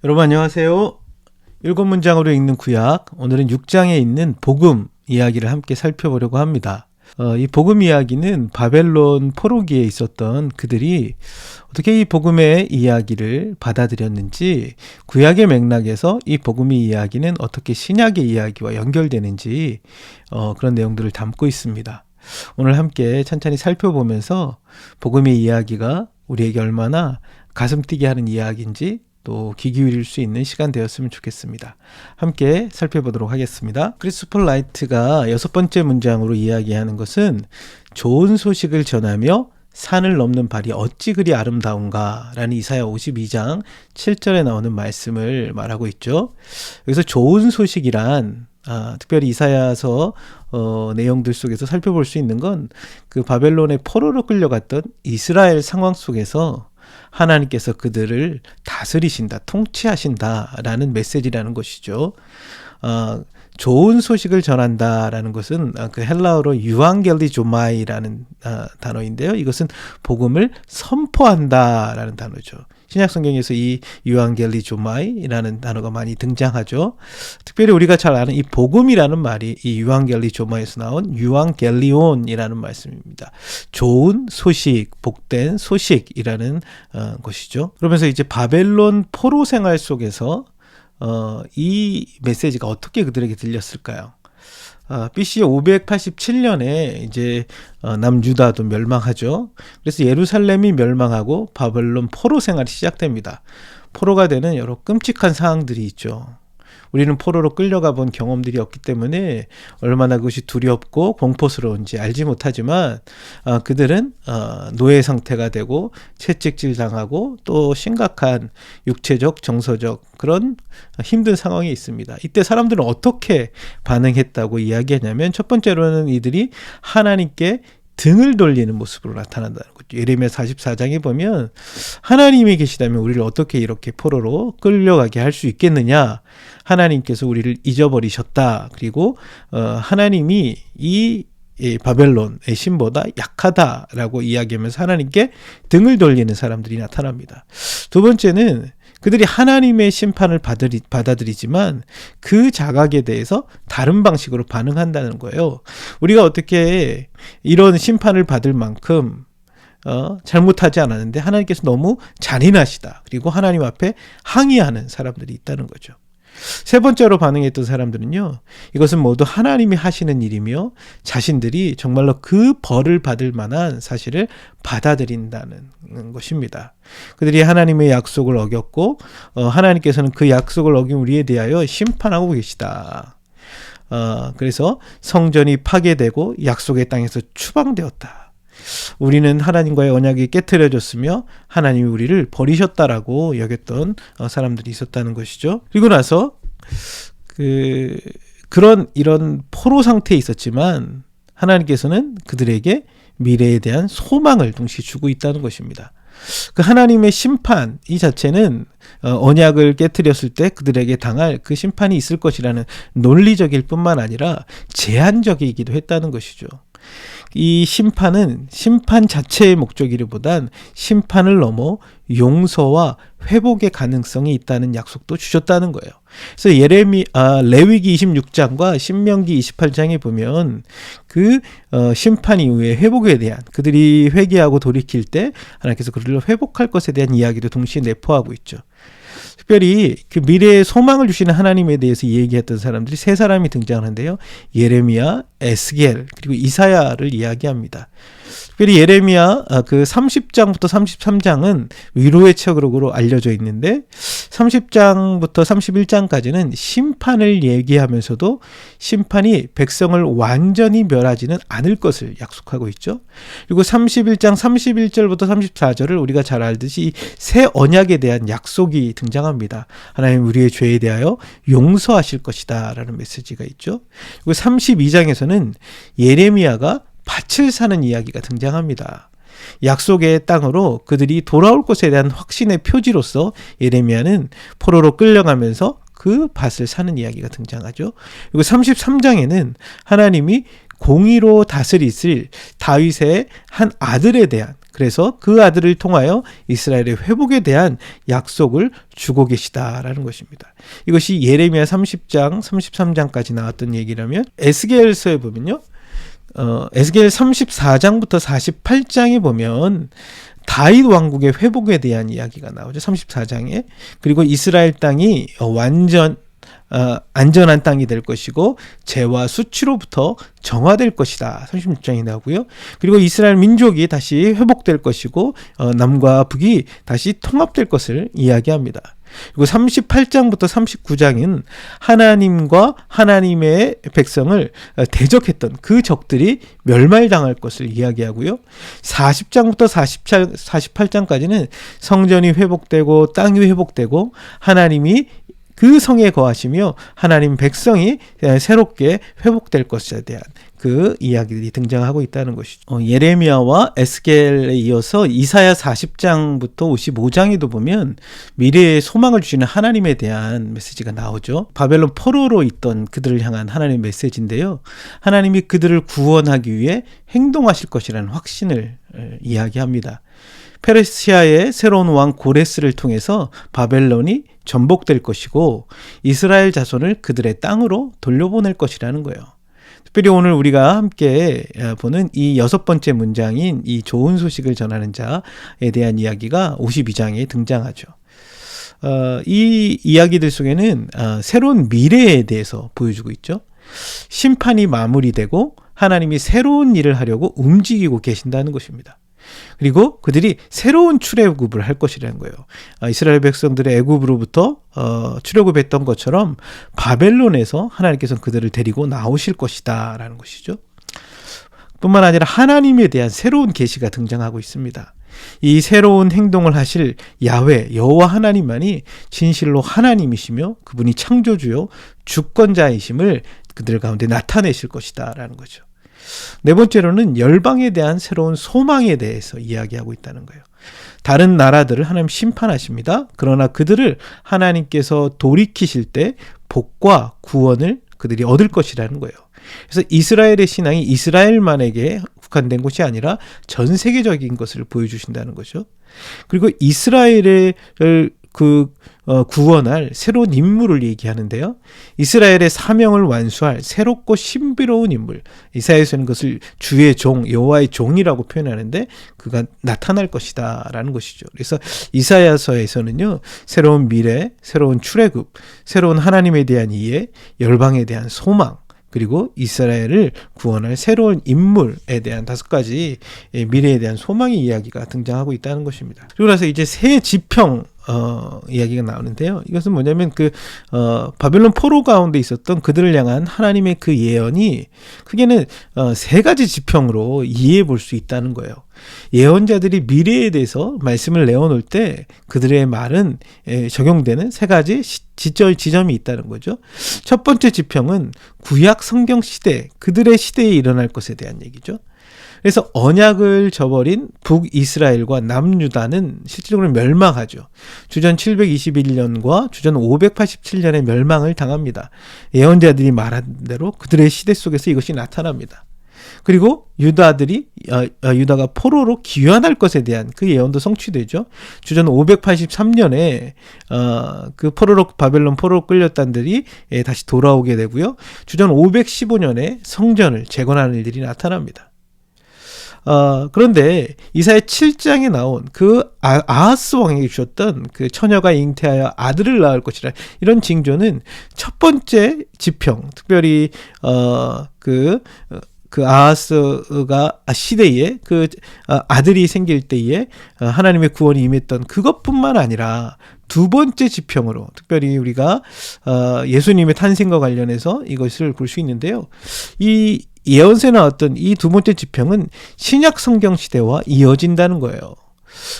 여러분 안녕하세요. 7문장으로 읽는 구약, 오늘은 6장에 있는 복음 이야기를 함께 살펴보려고 합니다. 이 복음 이야기는 바벨론 포로기에 있었던 그들이 어떻게 이 복음의 이야기를 받아들였는지, 구약의 맥락에서 이 복음의 이야기는 어떻게 신약의 이야기와 연결되는지 그런 내용들을 담고 있습니다. 오늘 함께 천천히 살펴보면서 복음의 이야기가 우리에게 얼마나 가슴 뛰게 하는 이야기인지 또 귀 기울일 수 있는 시간 되었으면 좋겠습니다. 함께 살펴보도록 하겠습니다. 크리스토퍼 라이트가 6번째 문장으로 이야기하는 것은 좋은 소식을 전하며 산을 넘는 발이 어찌 그리 아름다운가 라는 이사야 52장 7절에 나오는 말씀을 말하고 있죠. 여기서 좋은 소식이란 특별히 이사야서 내용들 속에서 살펴볼 수 있는 건 그 바벨론의 포로로 끌려갔던 이스라엘 상황 속에서 하나님께서 그들을 다스리신다, 통치하신다라는 메시지라는 것이죠. 좋은 소식을 전한다라는 것은 그 헬라어로 유앙겔리조마이라는 단어인데요. 이것은 복음을 선포한다라는 단어죠. 신약 성경에서 이 유앙겔리조마이라는 단어가 많이 등장하죠. 특별히 우리가 잘 아는 이 복음이라는 말이 이 유앙겔리조마에서 나온 유앙겔리온이라는 말씀입니다. 좋은 소식, 복된 소식이라는 것이죠. 그러면서 이제 바벨론 포로 생활 속에서 이 메시지가 어떻게 그들에게 들렸을까요? BC 587년에 이제 남유다도 멸망하죠. 그래서 예루살렘이 멸망하고 바벨론 포로 생활이 시작됩니다. 포로가 되는 여러 끔찍한 상황들이 있죠. 우리는 포로로 끌려가 본 경험들이 없기 때문에 얼마나 그것이 두렵고 공포스러운지 알지 못하지만 그들은 노예 상태가 되고 채찍질 당하고 또 심각한 육체적, 정서적 그런 힘든 상황이 있습니다. 이때 사람들은 어떻게 반응했다고 이야기하냐면 첫 번째로는 이들이 하나님께 등을 돌리는 모습으로 나타난다는 거죠. 예레미야 44장에 보면 하나님이 계시다면 우리를 어떻게 이렇게 포로로 끌려가게 할 수 있겠느냐. 하나님께서 우리를 잊어버리셨다. 그리고 하나님이 이 바벨론의 신보다 약하다라고 이야기하면서 하나님께 등을 돌리는 사람들이 나타납니다. 두 번째는 그들이 하나님의 심판을 받아들이지만 그 자각에 대해서 다른 방식으로 반응한다는 거예요. 우리가 어떻게 이런 심판을 받을 만큼 잘못하지 않았는데 하나님께서 너무 잔인하시다. 그리고 하나님 앞에 항의하는 사람들이 있다는 거죠. 세 번째로 반응했던 사람들은요, 이것은 모두 하나님이 하시는 일이며 자신들이 정말로 그 벌을 받을 만한 사실을 받아들인다는 것입니다. 그들이 하나님의 약속을 어겼고 하나님께서는 그 약속을 어긴 우리에 대하여 심판하고 계시다. 그래서 성전이 파괴되고 약속의 땅에서 추방되었다. 우리는 하나님과의 언약이 깨트려졌으며 하나님이 우리를 버리셨다라고 여겼던 사람들이 있었다는 것이죠. 그리고 나서 이런 포로 상태에 있었지만 하나님께서는 그들에게 미래에 대한 소망을 동시에 주고 있다는 것입니다. 그 하나님의 심판 이 자체는 언약을 깨트렸을 때 그들에게 당할 그 심판이 있을 것이라는 논리적일 뿐만 아니라 제한적이기도 했다는 것이죠. 이 심판은 심판 자체의 목적이기보단 심판을 넘어 용서와 회복의 가능성이 있다는 약속도 주셨다는 거예요. 그래서 레위기 26장과 신명기 28장에 보면 그 심판 이후에 회복에 대한, 그들이 회개하고 돌이킬 때 하나님께서 그들을 회복할 것에 대한 이야기도 동시에 내포하고 있죠. 특별히 그 미래의 소망을 주시는 하나님에 대해서 얘기했던 사람들이 세 사람이 등장하는데요. 예레미야, 에스겔, 그리고 이사야를 이야기합니다. 특별히 예레미야 그 30장부터 33장은 위로의 책으로 알려져 있는데 30장부터 31장까지는 심판을 얘기하면서도 심판이 백성을 완전히 멸하지는 않을 것을 약속하고 있죠. 그리고 31장 31절부터 34절을 우리가 잘 알듯이 새 언약에 대한 약속이 등장합니다. 하나님 우리의 죄에 대하여 용서하실 것이다 라는 메시지가 있죠. 그리고 32장에서는 예레미야가 밭을 사는 이야기가 등장합니다. 약속의 땅으로 그들이 돌아올 것에 대한 확신의 표지로서 예레미야는 포로로 끌려가면서 그 밭을 사는 이야기가 등장하죠. 그리고 33장에는 하나님이 공의로 다스리실 다윗의 한 아들에 대한 그래서 그 아들을 통하여 이스라엘의 회복에 대한 약속을 주고 계시다라는 것입니다. 이것이 예레미야 30장, 33장까지 나왔던 얘기라면 에스겔서에 보면요. 에스겔 34장부터 48장에 보면 다윗 왕국의 회복에 대한 이야기가 나오죠. 34장에. 그리고 이스라엘 땅이 안전한 땅이 될 것이고 죄와 수치로부터 정화될 것이다. 36장이 나오고요. 그리고 이스라엘 민족이 다시 회복될 것이고 남과 북이 다시 통합될 것을 이야기합니다. 그리고 38장부터 39장은 하나님과 하나님의 백성을 대적했던 그 적들이 멸말당할 것을 이야기하고요. 40장부터 48장까지는 성전이 회복되고 땅이 회복되고 하나님이 그 성에 거하시며 하나님 백성이 새롭게 회복될 것에 대한 그 이야기들이 등장하고 있다는 것이죠. 예레미야와 에스겔에 이어서 이사야 40장부터 55장에도 보면 미래의 소망을 주시는 하나님에 대한 메시지가 나오죠. 바벨론 포로로 있던 그들을 향한 하나님의 메시지인데요. 하나님이 그들을 구원하기 위해 행동하실 것이라는 확신을 이야기합니다. 페르시아의 새로운 왕 고레스를 통해서 바벨론이 전복될 것이고 이스라엘 자손을 그들의 땅으로 돌려보낼 것이라는 거예요. 특별히 오늘 우리가 함께 보는 이 6번째 문장인 이 좋은 소식을 전하는 자에 대한 이야기가 52장에 등장하죠. 이 이야기들 속에는 새로운 미래에 대해서 보여주고 있죠. 심판이 마무리되고 하나님이 새로운 일을 하려고 움직이고 계신다는 것입니다. 그리고 그들이 새로운 출애굽을 할 것이라는 거예요. 이스라엘 백성들의 애굽으로부터 출애굽했던 것처럼 바벨론에서 하나님께서 그들을 데리고 나오실 것이다 라는 것이죠. 뿐만 아니라 하나님에 대한 새로운 계시가 등장하고 있습니다. 이 새로운 행동을 하실 야훼 여호와 하나님만이 진실로 하나님이시며 그분이 창조주요 주권자이심을 그들 가운데 나타내실 것이다 라는 거죠. 네 번째로는 열방에 대한 새로운 소망에 대해서 이야기하고 있다는 거예요. 다른 나라들을 하나님 심판하십니다. 그러나 그들을 하나님께서 돌이키실 때 복과 구원을 그들이 얻을 것이라는 거예요. 그래서 이스라엘의 신앙이 이스라엘만에게 국한된 것이 아니라 전 세계적인 것을 보여주신다는 거죠. 그리고 이스라엘을 구원할 새로운 인물을 얘기하는데요. 이스라엘의 사명을 완수할 새롭고 신비로운 인물. 이사야에서는 그것을 주의 종, 여호와의 종이라고 표현하는데 그가 나타날 것이다 라는 것이죠. 그래서 이사야서에서는요. 새로운 미래, 새로운 출애굽, 새로운 하나님에 대한 이해, 열방에 대한 소망, 그리고 이스라엘을 구원할 새로운 인물에 대한 5가지 미래에 대한 소망의 이야기가 등장하고 있다는 것입니다. 그리고 나서 이제 새 지평 이야기가 나오는데요. 이것은 뭐냐면 바벨론 포로 가운데 있었던 그들을 향한 하나님의 그 예언이 크게는 3가지 지평으로 이해해 볼 수 있다는 거예요. 예언자들이 미래에 대해서 말씀을 내어놓을 때 그들의 말은 적용되는 3가지 지점이 있다는 거죠. 첫 번째 지평은 구약 성경 시대, 그들의 시대에 일어날 것에 대한 얘기죠. 그래서 언약을 저버린 북이스라엘과 남유다는 실질적으로 멸망하죠. 주전 721년과 주전 587년에 멸망을 당합니다. 예언자들이 말한 대로 그들의 시대 속에서 이것이 나타납니다. 그리고 유다가 포로로 귀환할 것에 대한 그 예언도 성취되죠. 주전 583년에 그 바벨론 포로로 끌렸던 들이 다시 돌아오게 되고요. 주전 515년에 성전을 재건하는 일들이 나타납니다. 그런데 이사야 7장에 나온 그 아하스 왕에게 주셨던 그 처녀가 잉태하여 아들을 낳을 것이라 이런 징조는 첫 번째 지평, 특별히 그 아하스가 시대에 아들이 생길 때에 하나님의 구원이 임했던 그것뿐만 아니라 2번째 지평으로 특별히 우리가 예수님의 탄생과 관련해서 이것을 볼 수 있는데요. 이 예언서에 나왔던 이 2번째 지평은 신약 성경 시대와 이어진다는 거예요.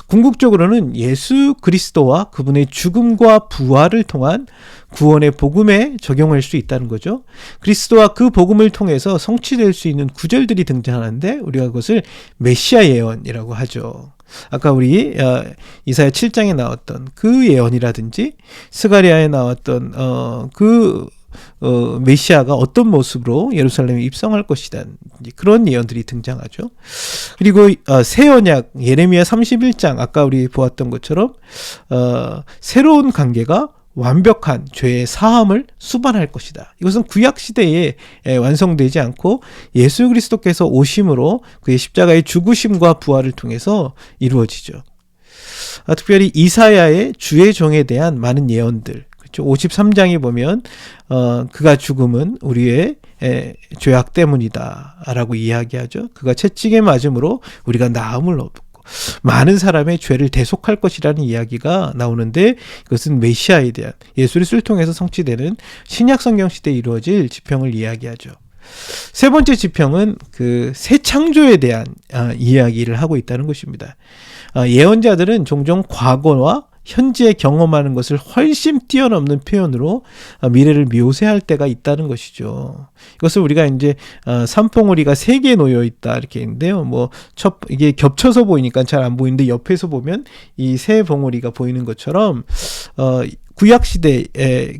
궁극적으로는 예수 그리스도와 그분의 죽음과 부활을 통한 구원의 복음에 적용할 수 있다는 거죠. 그리스도와 그 복음을 통해서 성취될 수 있는 구절들이 등장하는데 우리가 그것을 메시아 예언이라고 하죠. 아까 우리 이사야 7장에 나왔던 그 예언이라든지 스가랴에 나왔던 그 메시아가 어떤 모습으로 예루살렘에 입성할 것이다. 그런 예언들이 등장하죠. 그리고 새 언약 예레미야 31장 아까 우리 보았던 것처럼 새로운 관계가 완벽한 죄의 사함을 수반할 것이다. 이것은 구약 시대에 완성되지 않고 예수 그리스도께서 오심으로 그의 십자가의 죽으심과 부활을 통해서 이루어지죠. 특별히 이사야의 주의 종에 대한 많은 예언들, 그렇죠? 53장에 보면 그가 죽음은 우리의 죄악 때문이다라고 이야기하죠. 그가 채찍에 맞음으로 우리가 나음을 얻고 많은 사람의 죄를 대속할 것이라는 이야기가 나오는데 이것은 메시아에 대한 예수 그리스도를 통해서 성취되는 신약 성경 시대에 이루어질 지평을 이야기하죠. 세 번째 지평은 그 새 창조에 대한 이야기를 하고 있다는 것입니다. 예언자들은 종종 과거와 현재 경험하는 것을 훨씬 뛰어넘는 표현으로 미래를 묘사할 때가 있다는 것이죠. 이것을 우리가 이제 산봉우리가 세 개 놓여 있다 이렇게 있는데요. 이게 겹쳐서 보이니까 잘 안 보이는데 옆에서 보면 이 세 봉우리가 보이는 것처럼 구약 시대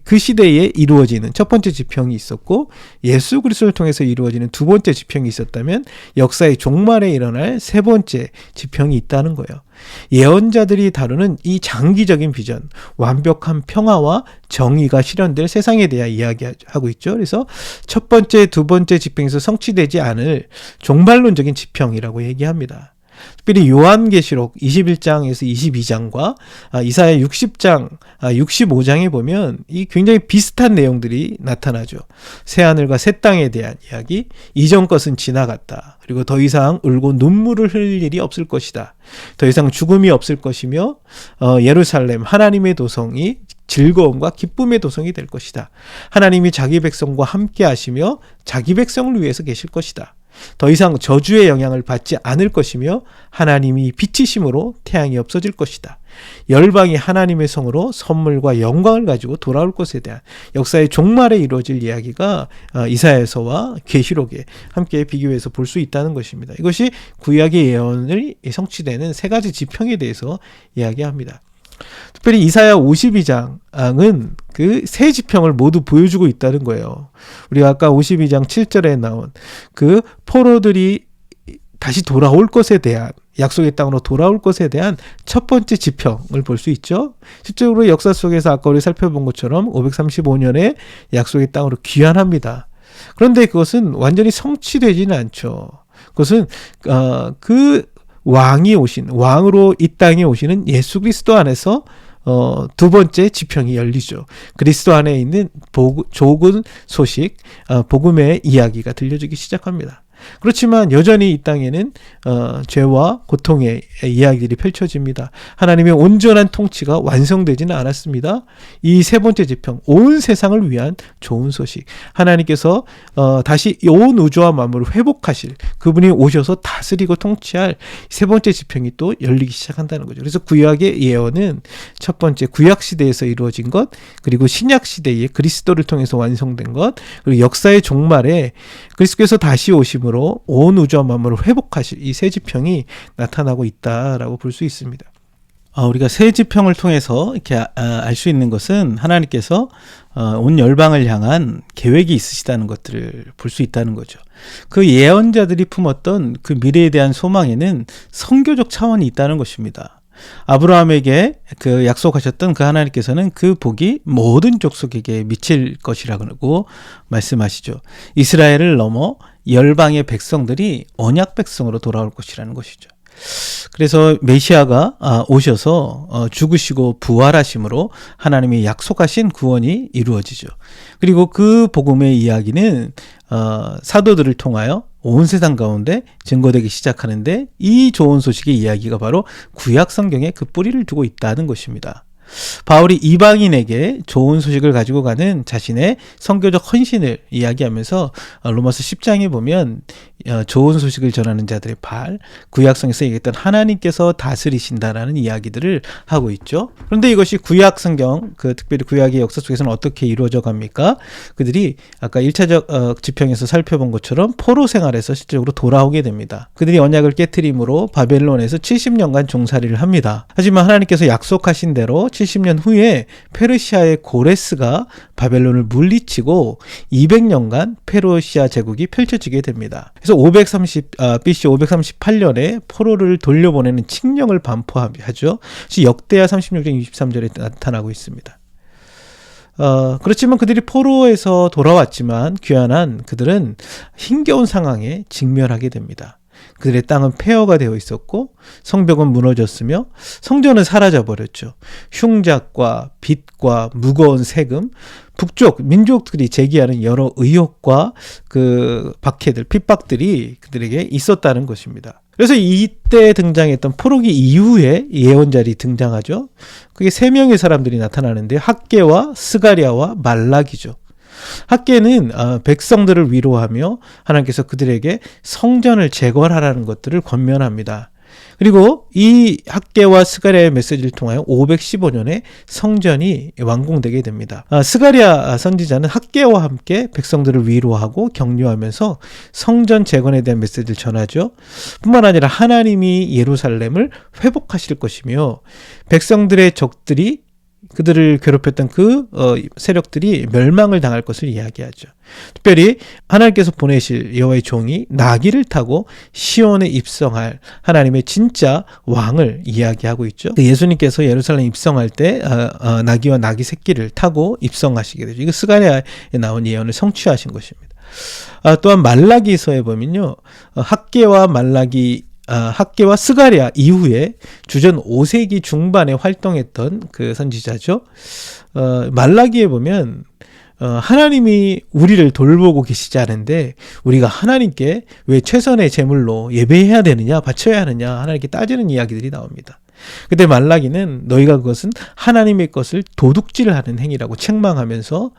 그 시대에 이루어지는 첫 번째 지평이 있었고 예수 그리스도를 통해서 이루어지는 두 번째 지평이 있었다면 역사의 종말에 일어날 세 번째 지평이 있다는 거예요. 예언자들이 다루는 이 장기적인 비전, 완벽한 평화와 정의가 실현될 세상에 대해 이야기하고 있죠. 그래서 첫 번째, 두 번째 지평에서 성취되지 않을 종말론적인 지평이라고 얘기합니다. 특별히 요한계시록 21장에서 22장과 이사야 60장, 65장에 보면 이 굉장히 비슷한 내용들이 나타나죠. 새하늘과 새 땅에 대한 이야기, 이전 것은 지나갔다. 그리고 더 이상 울고 눈물을 흘릴 일이 없을 것이다. 더 이상 죽음이 없을 것이며 예루살렘 하나님의 도성이 즐거움과 기쁨의 도성이 될 것이다. 하나님이 자기 백성과 함께 하시며 자기 백성을 위해서 계실 것이다. 더 이상 저주의 영향을 받지 않을 것이며 하나님이 빛이심으로 태양이 없어질 것이다. 열방이 하나님의 성으로 선물과 영광을 가지고 돌아올 것에 대한 역사의 종말에 이루어질 이야기가 이사야서와 계시록에 함께 비교해서 볼 수 있다는 것입니다. 이것이 구약의 예언을 성취되는 세 가지 지평에 대해서 이야기합니다. 특별히 이사야 52장은 그 세 지평을 모두 보여주고 있다는 거예요. 우리가 아까 52장 7절에 나온 그 포로들이 다시 돌아올 것에 대한 약속의 땅으로 돌아올 것에 대한 첫 번째 지평을 볼 수 있죠. 실제로 역사 속에서 아까 우리 살펴본 것처럼 535년에 약속의 땅으로 귀환합니다. 그런데 그것은 완전히 성취되지는 않죠. 그것은 그 왕이 오신 왕으로 이 땅에 오시는 예수 그리스도 안에서 두 번째 지평이 열리죠. 그리스도 안에 있는 좋은 소식, 복음의 이야기가 들려주기 시작합니다. 그렇지만 여전히 이 땅에는 죄와 고통의 이야기들이 펼쳐집니다. 하나님의 온전한 통치가 완성되지는 않았습니다. 이 세 번째 지평, 온 세상을 위한 좋은 소식, 하나님께서 다시 온 우주와 만물을 회복하실, 그분이 오셔서 다스리고 통치할 세 번째 지평이 또 열리기 시작한다는 거죠. 그래서 구약의 예언은 첫 번째 구약 시대에서 이루어진 것, 그리고 신약 시대에 그리스도를 통해서 완성된 것, 그리고 역사의 종말에 그리스도께서 다시 오심으로 온 우주와 만물을 회복하실 이 세 지평이 나타나고 있다라고 볼 수 있습니다. 우리가 세 지평을 통해서 이렇게 알 수 있는 것은 하나님께서 온 열방을 향한 계획이 있으시다는 것들을 볼 수 있다는 거죠. 그 예언자들이 품었던 그 미래에 대한 소망에는 선교적 차원이 있다는 것입니다. 아브라함에게 그 약속하셨던 그 하나님께서는 그 복이 모든 족속에게 미칠 것이라고 말씀하시죠. 이스라엘을 넘어 열방의 백성들이 언약 백성으로 돌아올 것이라는 것이죠. 그래서 메시아가 오셔서 죽으시고 부활하심으로 하나님이 약속하신 구원이 이루어지죠. 그리고 그 복음의 이야기는 사도들을 통하여 온 세상 가운데 증거되기 시작하는데 이 좋은 소식의 이야기가 바로 구약 성경에 그 뿌리를 두고 있다는 것입니다. 바울이 이방인에게 좋은 소식을 가지고 가는 자신의 선교적 헌신을 이야기하면서 로마서 10장에 보면 좋은 소식을 전하는 자들의 발, 구약성에서 얘기했던 하나님께서 다스리신다라는 이야기들을 하고 있죠. 그런데 이것이 구약 성경, 특별히 구약의 역사 속에서는 어떻게 이루어져 갑니까? 그들이 아까 1차적 지평에서 살펴본 것처럼 포로 생활에서 실질적으로 돌아오게 됩니다. 그들이 언약을 깨트림으로 바벨론에서 70년간 종살이를 합니다. 하지만 하나님께서 약속하신 대로 770년 후에 페르시아의 고레스가 바벨론을 물리치고 200년간 페르시아 제국이 펼쳐지게 됩니다. 그래서 BC 538년에 포로를 돌려보내는 칙령을 반포하죠. 역대하 36장 23절에 나타나고 있습니다. 그렇지만 그들이 포로에서 돌아왔지만 귀환한 그들은 힘겨운 상황에 직면하게 됩니다. 그들의 땅은 폐허가 되어 있었고 성벽은 무너졌으며 성전은 사라져버렸죠. 흉작과 빚과 무거운 세금, 북쪽 민족들이 제기하는 여러 의혹과 그 박해들, 핍박들이 그들에게 있었다는 것입니다. 그래서 이때 등장했던 포로기 이후에 예언자들이 등장하죠. 그게 3명의 사람들이 나타나는데 학개와 스가랴와 말라기죠. 학개는 백성들을 위로하며 하나님께서 그들에게 성전을 재건하라는 것들을 권면합니다. 그리고 이 학개와 스가랴의 메시지를 통하여 515년에 성전이 완공되게 됩니다. 스가랴 선지자는 학개와 함께 백성들을 위로하고 격려하면서 성전 재건에 대한 메시지를 전하죠. 뿐만 아니라 하나님이 예루살렘을 회복하실 것이며 백성들의 적들이 그들을 괴롭혔던 그 세력들이 멸망을 당할 것을 이야기하죠. 특별히 하나님께서 보내실 여호와의 종이 나귀를 타고 시온에 입성할 하나님의 진짜 왕을 이야기하고 있죠. 예수님께서 예루살렘 입성할 때 나귀와 나귀 새끼를 타고 입성하시게 되죠. 이거 스가랴에 나온 예언을 성취하신 것입니다. 또한 말라기서에 보면요, 학개와 스가랴 이후에 주전 5세기 중반에 활동했던 그 선지자죠. 말라기에 보면 하나님이 우리를 돌보고 계시지 않은데 우리가 하나님께 왜 최선의 제물로 예배해야 되느냐, 바쳐야 하느냐 하나님께 따지는 이야기들이 나옵니다. 그때 말라기는 너희가 그것은 하나님의 것을 도둑질하는 행위라고 책망하면서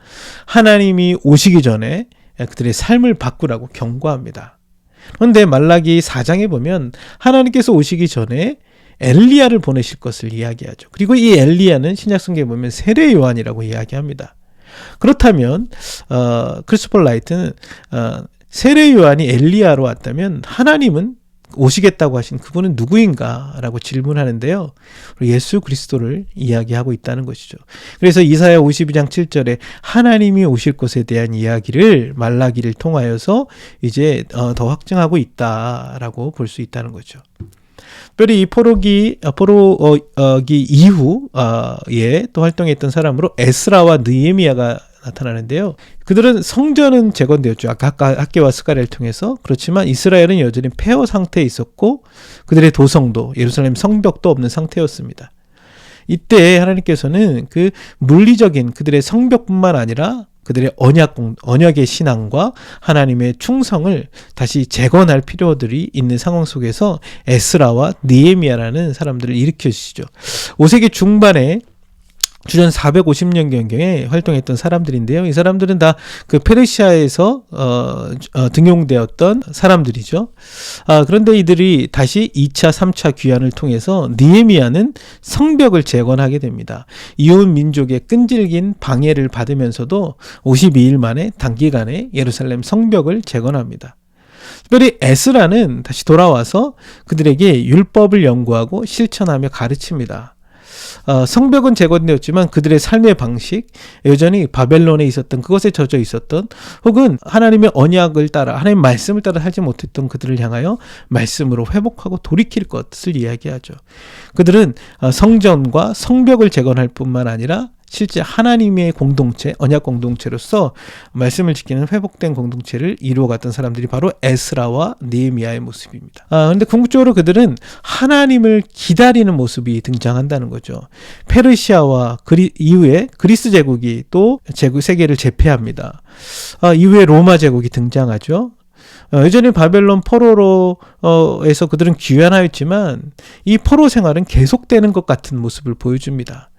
하나님이 오시기 전에 그들의 삶을 바꾸라고 경고합니다. 그런데 말라기 4장에 보면 하나님께서 오시기 전에 엘리야를 보내실 것을 이야기하죠. 그리고 이 엘리야는 신약성경에 보면 세례 요한이라고 이야기합니다. 그렇다면 크리스토퍼 라이트는 세례 요한이 엘리야로 왔다면 하나님은 오시겠다고 하신 그분은 누구인가라고 질문하는데요. 예수 그리스도를 이야기하고 있다는 것이죠. 그래서 이사야 52장 7절에 하나님이 오실 것에 대한 이야기를 말라기를 통하여서 이제 더 확증하고 있다라고 볼 수 있다는 거죠. 특별히 이 포로기 이후에 또 활동했던 사람으로 에스라와 느헤미야가 나타나는데요. 그들은 성전은 재건되었죠. 아까 학개와 스가랴를 통해서. 그렇지만 이스라엘은 여전히 폐허 상태에 있었고 그들의 도성도 예루살렘 성벽도 없는 상태였습니다. 이때 하나님께서는 그 물리적인 그들의 성벽뿐만 아니라 그들의 언약의 신앙과 하나님의 충성을 다시 재건할 필요들이 있는 상황 속에서 에스라와 느헤미야라는 사람들을 일으키시죠. 5세기 중반에 주전 450년경에 활동했던 사람들인데요. 이 사람들은 다 그 페르시아에서 등용되었던 사람들이죠. 그런데 이들이 다시 2차, 3차 귀환을 통해서 느헤미야는 성벽을 재건하게 됩니다. 이웃 민족의 끈질긴 방해를 받으면서도 52일 만에 단기간에 예루살렘 성벽을 재건합니다. 특별히 에스라는 다시 돌아와서 그들에게 율법을 연구하고 실천하며 가르칩니다. 성벽은 재건되었지만 그들의 삶의 방식, 여전히 바벨론에 있었던 그것에 젖어 있었던 혹은 하나님의 언약을 따라 하나님의 말씀을 따라 살지 못했던 그들을 향하여 말씀으로 회복하고 돌이킬 것을 이야기하죠. 그들은 성전과 성벽을 재건할 뿐만 아니라 실제 하나님의 공동체, 언약 공동체로서 말씀을 지키는 회복된 공동체를 이루어갔던 사람들이 바로 에스라와 느헤미야의 모습입니다. 그런데 궁극적으로 그들은 하나님을 기다리는 모습이 등장한다는 거죠. 페르시아와 이후에 그리스 제국이 또 세계를 제패합니다. 이후에 로마 제국이 등장하죠. 여전히 바벨론 포로로에서 그들은 귀환하였지만 이 포로 생활은 계속되는 것 같은 모습을 보여줍니다.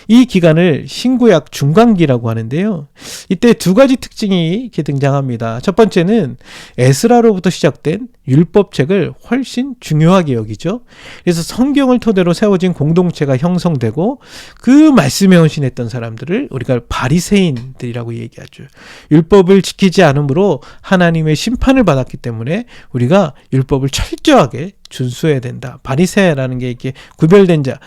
이 기간을 신구약 중간기라고 하는데요. 이때 두 가지 특징이 이렇게 등장합니다. 첫 번째는 에스라로부터 시작된 율법책을 훨씬 중요하게 여기죠. 그래서 성경을 토대로 세워진 공동체가 형성되고 그 말씀에 헌신했던 사람들을 우리가 바리새인들이라고 얘기하죠. 율법을 지키지 않으므로 하나님의 심판을 받았기 때문에 우리가 율법을 철저하게 준수해야 된다. 바리새라는 게 이렇게 구별된 자,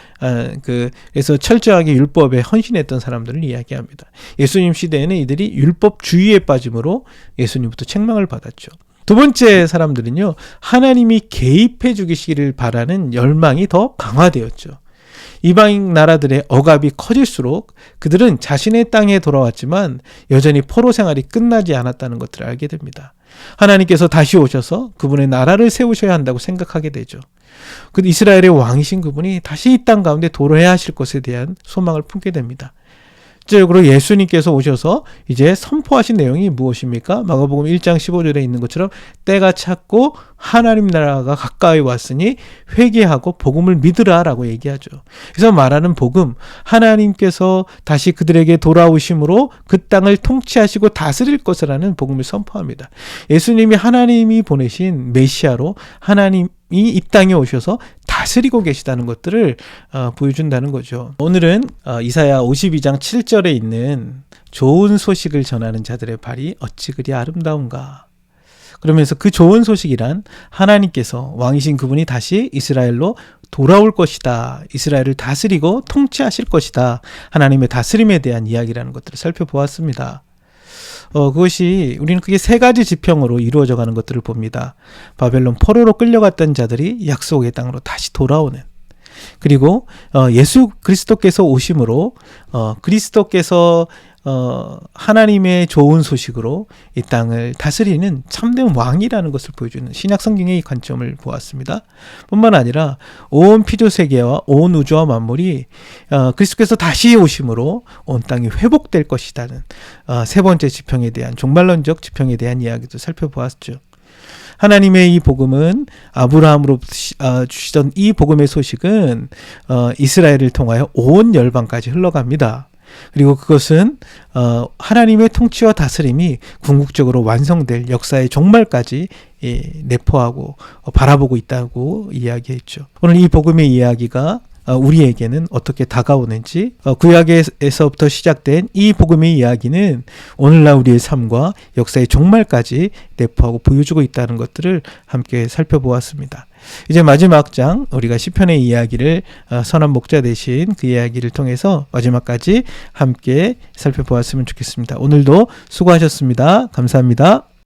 그래서 철저하게 율법에 헌신했던 사람들을 이야기합니다. 예수님 시대에는 이들이 율법주의에 빠짐으로 예수님부터 책망을 받았죠. 두 번째 사람들은요, 하나님이 개입해 주시기를 바라는 열망이 더 강화되었죠. 이방 나라들의 억압이 커질수록 그들은 자신의 땅에 돌아왔지만 여전히 포로 생활이 끝나지 않았다는 것들을 알게 됩니다. 하나님께서 다시 오셔서 그분의 나라를 세우셔야 한다고 생각하게 되죠. 그 이스라엘의 왕이신 그분이 다시 이 땅 가운데 도래해야 하실 것에 대한 소망을 품게 됩니다. 구체적으로 예수님께서 오셔서 이제 선포하신 내용이 무엇입니까? 마가복음 1장 15절에 있는 것처럼 때가 찼고 하나님 나라가 가까이 왔으니 회개하고 복음을 믿으라라고 얘기하죠. 그래서 말하는 복음, 하나님께서 다시 그들에게 돌아오심으로 그 땅을 통치하시고 다스릴 것이라는 복음을 선포합니다. 예수님이 하나님이 보내신 메시아로 하나님이 이 땅에 오셔서 다스리고 계시다는 것들을 보여준다는 거죠. 오늘은 이사야 52장 7절에 있는 좋은 소식을 전하는 자들의 발이 어찌 그리 아름다운가. 그러면서 그 좋은 소식이란 하나님께서 왕이신 그분이 다시 이스라엘로 돌아올 것이다. 이스라엘을 다스리고 통치하실 것이다. 하나님의 다스림에 대한 이야기라는 것들을 살펴보았습니다. 그것이 우리는 그게 세 가지 지평으로 이루어져 가는 것들을 봅니다. 바벨론 포로로 끌려갔던 자들이 약속의 땅으로 다시 돌아오는, 그리고 예수 그리스도께서 오심으로 그리스도께서 하나님의 좋은 소식으로 이 땅을 다스리는 참된 왕이라는 것을 보여주는 신약 성경의 이 관점을 보았습니다. 뿐만 아니라 온 피조세계와 온 우주와 만물이 그리스도께서 다시 오심으로 온 땅이 회복될 것이라는 세 번째 지평에 대한, 종말론적 지평에 대한 이야기도 살펴보았죠. 하나님의 이 복음은, 아브라함으로부터 주시던 이 복음의 소식은 이스라엘을 통하여 온 열방까지 흘러갑니다. 그리고 그것은 하나님의 통치와 다스림이 궁극적으로 완성될 역사의 종말까지 내포하고 바라보고 있다고 이야기했죠. 오늘 이 복음의 이야기가 우리에게는 어떻게 다가오는지, 구약에서부터 시작된 이 복음의 이야기는 오늘날 우리의 삶과 역사의 종말까지 내포하고 보여주고 있다는 것들을 함께 살펴보았습니다. 이제 마지막 장, 우리가 시편의 이야기를 선한 목자 되신 그 이야기를 통해서 마지막까지 함께 살펴보았으면 좋겠습니다. 오늘도 수고하셨습니다. 감사합니다.